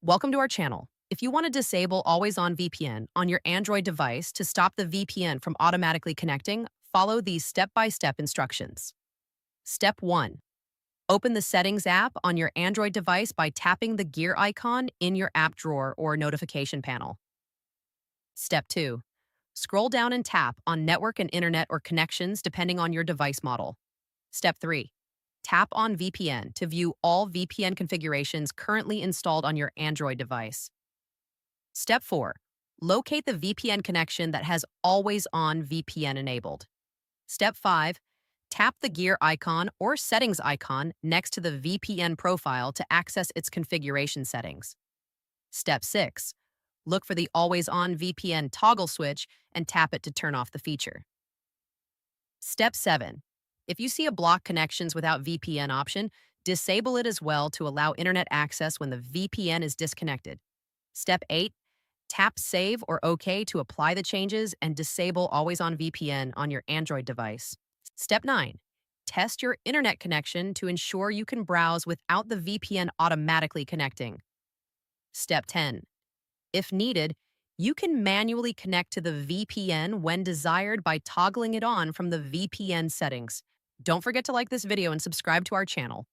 Welcome to our channel. If you want to disable always-on VPN on your Android device to stop the VPN from automatically connecting, follow these step-by-step instructions. Step 1. Open the Settings app on your Android device by tapping the gear icon in your app drawer or notification panel. Step 2. Scroll down and tap on Network and Internet or Connections depending on your device model. Step 3. Tap on VPN to view all VPN configurations currently installed on your Android device. Step 4. Locate the VPN connection that has always-on VPN enabled. Step 5. Tap the gear icon or settings icon next to the VPN profile to access its configuration settings. Step 6. Look for the always-on VPN toggle switch and tap it to turn off the feature. Step 7. If you see a block connections without VPN option, disable it as well to allow internet access when the VPN is disconnected. Step 8. Tap Save or OK to apply the changes and disable always-on VPN on your Android device. Step 9. Test your internet connection to ensure you can browse without the VPN automatically connecting. Step 10. If needed, you can manually connect to the VPN when desired by toggling it on from the VPN settings. Don't forget to like this video and subscribe to our channel.